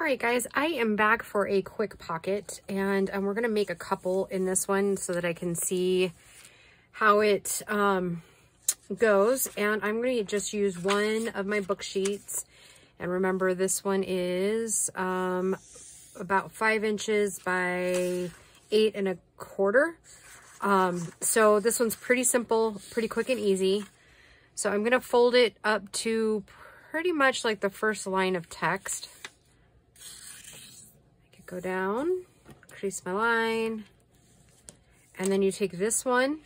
All right, guys, I am back for a quick pocket, and we're going to make a couple in this one so that I can see how it goes. And I'm going to just use one of my book sheets. And remember, this one is about 5 inches by 8 1/4. So this one's pretty simple, pretty quick and easy. So I'm going to fold it up to pretty much like the first line of text. I could go down, crease my line, and then you take this one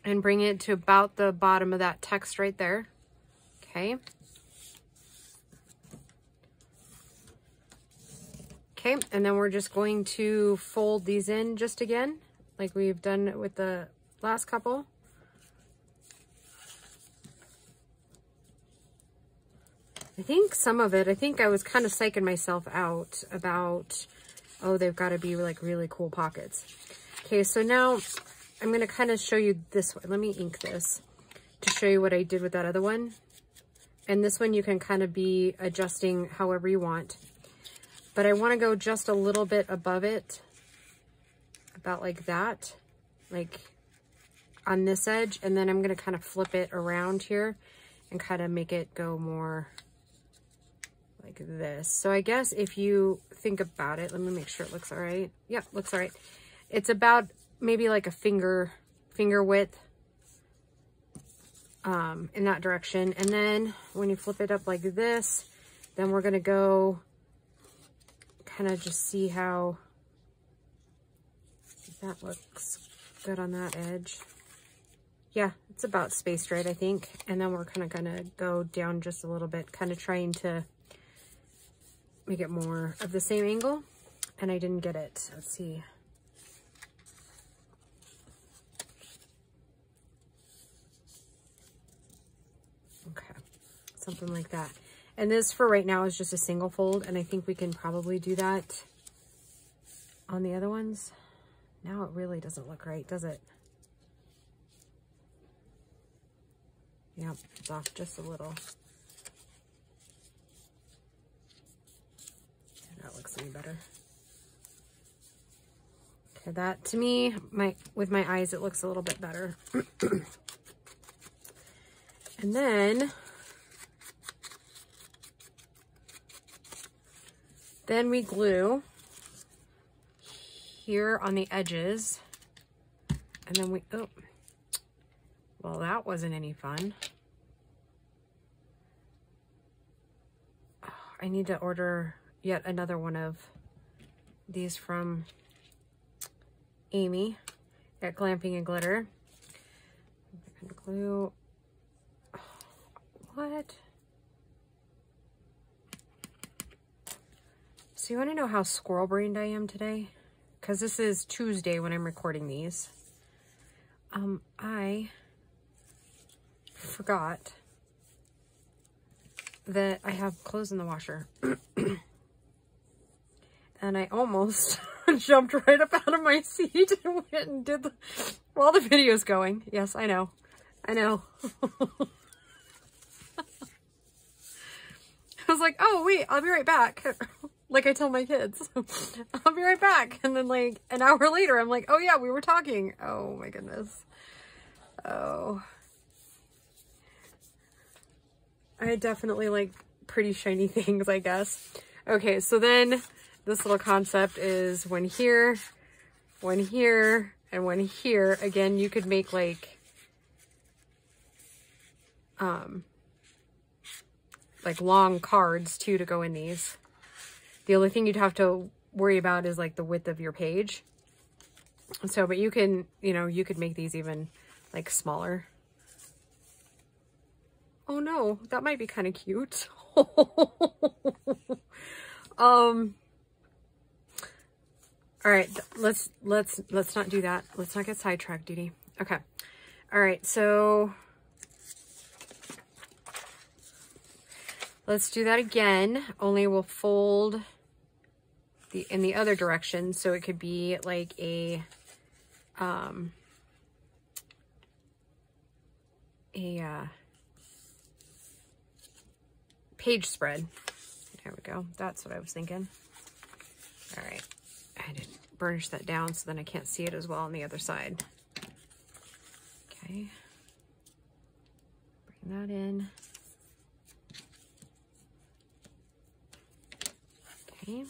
and bring it to about the bottom of that text right there. Okay. Okay, and then we're just going to fold these in just again, like we've done with the last couple. I think some of it, I was kind of psyching myself out about, oh, they've got to be like really cool pockets. Okay, so now I'm going to kind of show you this one. Let me ink this to show you what I did with that other one. And this one you can kind of be adjusting however you want. But I want to go just a little bit above it, about like that, like on this edge. And then I'm going to kind of flip it around here and kind of make it go more like this. So I guess if you think about it, let me make sure it looks all right. Yep, looks all right. It's about maybe like a finger width in that direction. And then when you flip it up like this, then we're going to go kind of just see how that looks good on that edge. Yeah, it's about spaced right, I think. And then we're kind of going to go down just a little bit, kind of trying to make it more of the same angle. And I didn't get it. Let's see. Okay, something like that. And this for right now is just a single fold, and I think we can probably do that on the other ones. Now it really doesn't look right, does it? Yep, it's off just a little. That looks any better. Okay, that to me, with my eyes, it looks a little bit better. And then we glue here on the edges, and then we, oh, well, that wasn't any fun. Oh, I need to order yet another one of these from Amy at Glamping and Glitter. Glue, oh, what? So you want to know how squirrel-brained I am today? Because this is Tuesday when I'm recording these. I forgot that I have clothes in the washer. And I almost jumped right up out of my seat and went and did while the video's going. Yes, I know. I know. I was like, oh, wait, I'll be right back. Like I tell my kids, I'll be right back. And then like an hour later, I'm like, oh yeah, we were talking. Oh my goodness. Oh. I definitely like pretty shiny things, I guess. Okay, so then this little concept is when here, and when here. Again, you could make like long cards too to go in these. The only thing you'd have to worry about is like the width of your page. So, but you can, you could make these even like smaller. Oh no, that might be kind of cute. All right, let's not do that. Let's not get sidetracked, Dee. Okay. All right, so let's do that again. Only we'll fold in the other direction, so it could be like a page spread. There we go. That's what I was thinking. All right. I had to burnish that down so then I can't see it as well on the other side. Okay. Bring that in. Okay.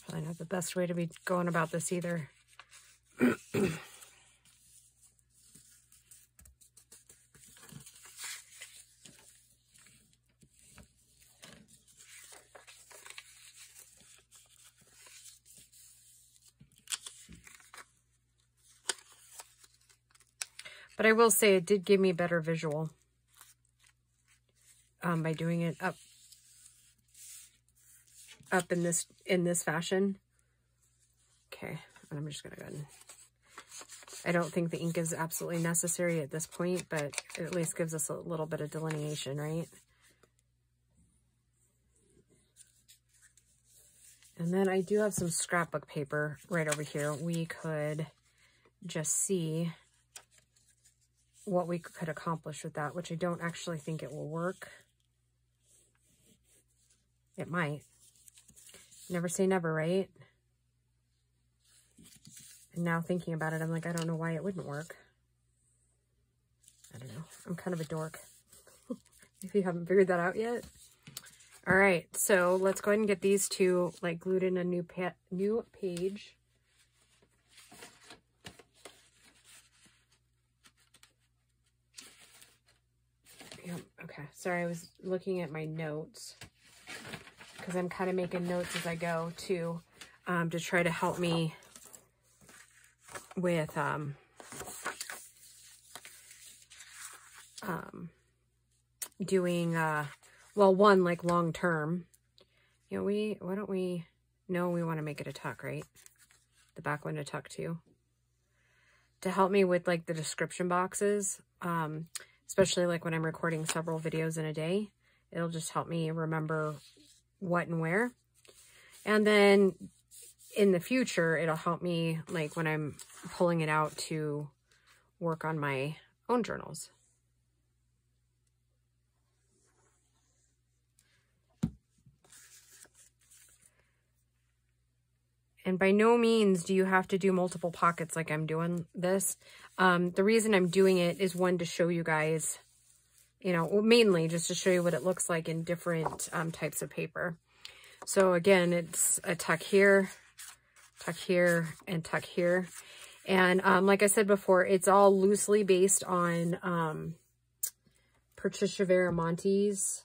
Probably not the best way to be going about this either. But I will say it did give me a better visual by doing it up in this fashion. Okay, and I'm just gonna go ahead and, I don't think the ink is absolutely necessary at this point, but it at least gives us a little bit of delineation, right? And then I do have some scrapbook paper right over here. We could just see what we could accomplish with that, which I don't actually think it will work. It might. Never say never, right? And now thinking about it, I'm like, I don't know why it wouldn't work. I don't know. I'm kind of a dork. If you haven't figured that out yet. All right, so let's go ahead and get these two like glued in a new page. Yep, okay. Sorry, I was looking at my notes because I'm kind of making notes as I go too, to try to help me with doing well, one, like long term, you know, we want to make it a tuck, right? The back one to tuck too, to help me with like the description boxes, especially like when I'm recording several videos in a day. It'll just help me remember what and where. And then in the future, it'll help me like when I'm pulling it out to work on my own journals. And by no means do you have to do multiple pockets like I'm doing this. The reason I'm doing it is, one, to show you guys, you know, mainly just to show you what it looks like in different types of paper. So again, it's a tuck here, and tuck here. And like I said before, it's all loosely based on Patricia Veramonte's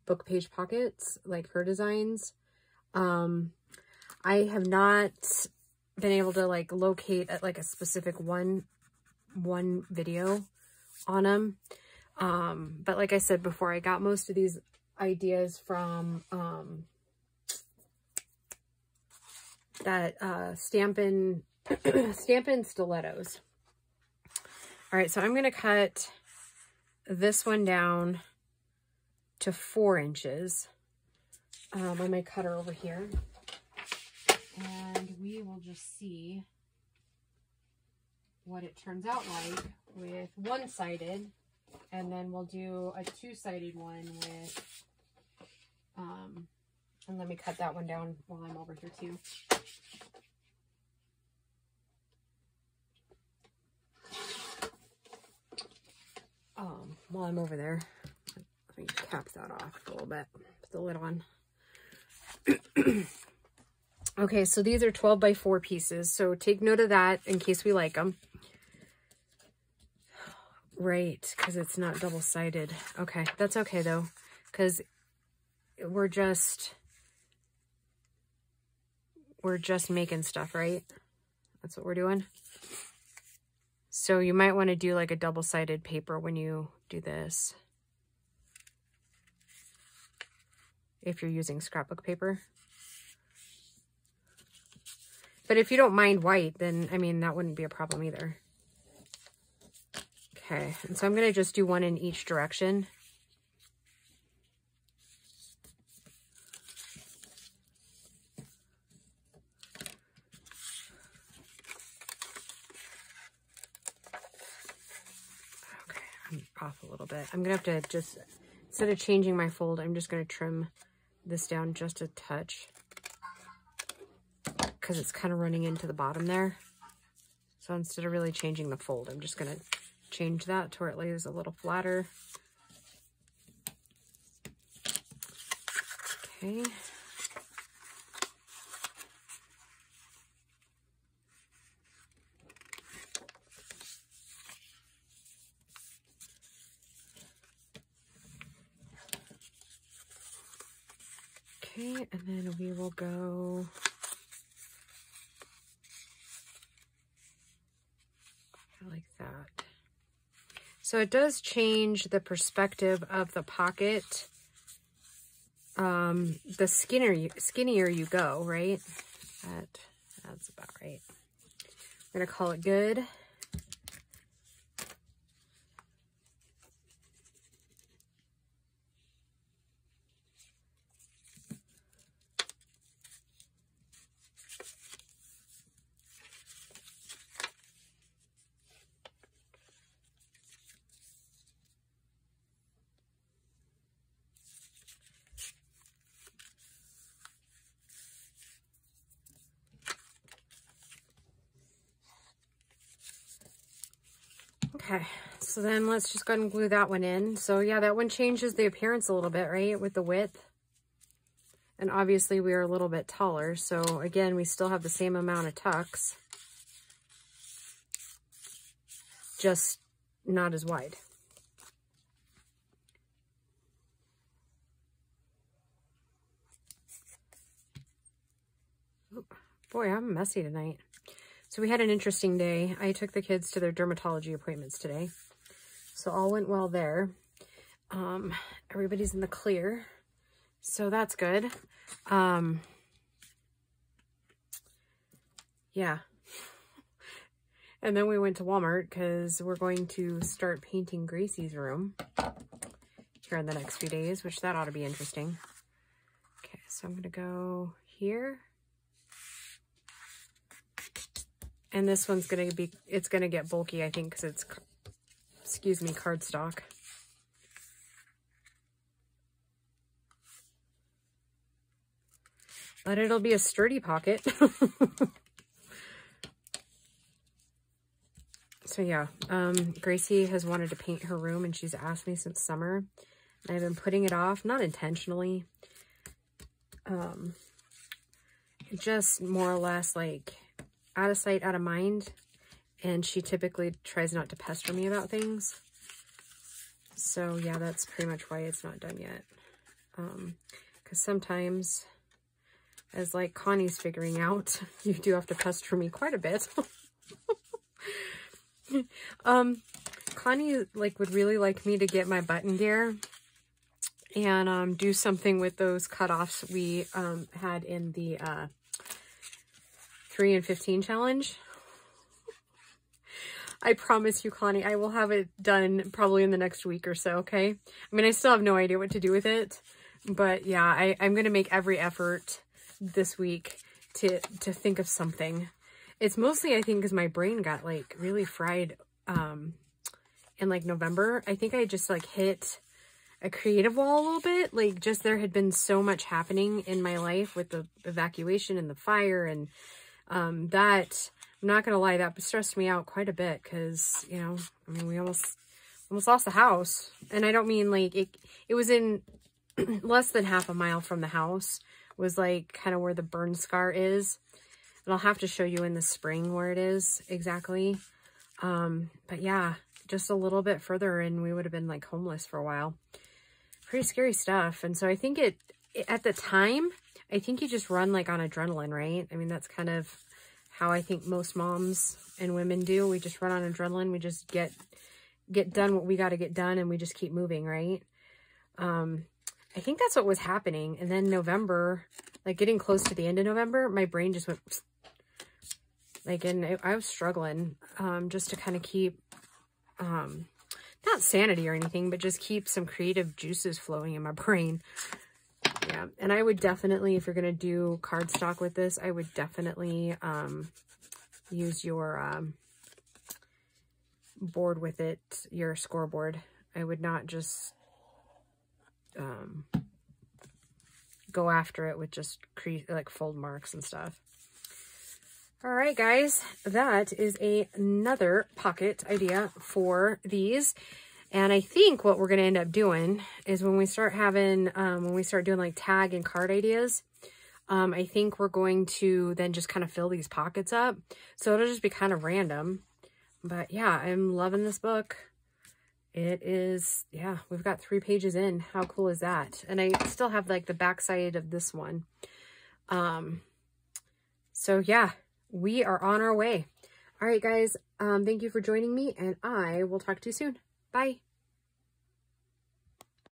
book page pockets, like her designs. I have not been able to like locate at like a specific one video on them. But like I said before, I got most of these ideas from that Stampin' Stilettos. All right, so I'm going to cut this one down to 4 inches on my cutter over here. And we will just see what it turns out like with one-sided, and then we'll do a two-sided one with, and let me cut that one down while I'm over here too. While I'm over there, let me cap that off a little bit, put the lid on. Okay, so these are 12 by 4 pieces, so take note of that in case we like them. Right, because it's not double-sided. Okay, that's okay though, because we're just making stuff, right? That's what we're doing. So you might want to do like a double-sided paper when you do this, if you're using scrapbook paper. But if you don't mind white, then, I mean, that wouldn't be a problem either. Okay, and so I'm going to just do one in each direction. off a little bit. I'm gonna have to just, instead of changing my fold, I'm just gonna trim this down just a touch because it's kind of running into the bottom there. So instead of really changing the fold, I'm just gonna change that to where it lays a little flatter. Okay. Okay, and then we will go like that. So it does change the perspective of the pocket. The skinnier you go, right? That's about right. I'm gonna call it good. Okay, so then let's just go ahead and glue that one in. So yeah, that one changes the appearance a little bit, right, with the width. And obviously we are a little bit taller, so again, we still have the same amount of tucks, just not as wide. Oh, boy, I'm messy tonight. So we had an interesting day. I took the kids to their dermatology appointments today. So all went well there. Everybody's in the clear. So that's good. Yeah. And then we went to Walmart because we're going to start painting Gracie's room here in the next few days, which that ought to be interesting. Okay, so I'm going to go here. And this one's going to be, it's going to get bulky, I think, because it's, excuse me, cardstock. But it'll be a sturdy pocket. So yeah, Gracie has wanted to paint her room and she's asked me since summer. And I've been putting it off, not intentionally. Just more or less like out of sight, out of mind. And she typically tries not to pester me about things. So yeah, that's pretty much why it's not done yet. Because sometimes, as like Connie's figuring out, you do have to pester me quite a bit. Connie like would really like me to get my button gear and do something with those cutoffs we had in the 3 and 15 challenge. I promise you, Connie, I will have it done probably in the next week or so, okay? I mean, I still have no idea what to do with it, but yeah, I'm going to make every effort this week to think of something. It's mostly, I think, because my brain got like really fried in like November. I think I just like hit a creative wall a little bit. Like just there had been so much happening in my life with the evacuation and the fire and that, I'm not gonna lie, that stressed me out quite a bit because, you know, I mean, we almost lost the house. And I don't mean like it was in less than half a mile from the house was like kind of where the burn scar is. And I'll have to show you in the spring where it is exactly. But yeah, just a little bit further and we would have been like homeless for a while. Pretty scary stuff. And so I think at the time, I think you just run like on adrenaline, right? I mean, that's kind of how I think most moms and women do. We just run on adrenaline. We just get done what we got to get done and we just keep moving, right? I think that's what was happening. And then November, like getting close to the end of November, my brain just went like, and I was struggling just to kind of keep, not sanity or anything, but just keep some creative juices flowing in my brain. Yeah, and I would definitely, if you're going to do cardstock with this, I would definitely use your board with it, your scoreboard. I would not just go after it with just like fold marks and stuff. All right, guys, that is another pocket idea for these. And I think what we're going to end up doing is when we start having, when we start doing like tag and card ideas, I think we're going to then just kind of fill these pockets up. So it'll just be kind of random. But yeah, I'm loving this book. It is, yeah, we've got 3 pages in. How cool is that? And I still have like the back side of this one. So yeah, we are on our way. All right, guys, thank you for joining me, and I will talk to you soon. Bye.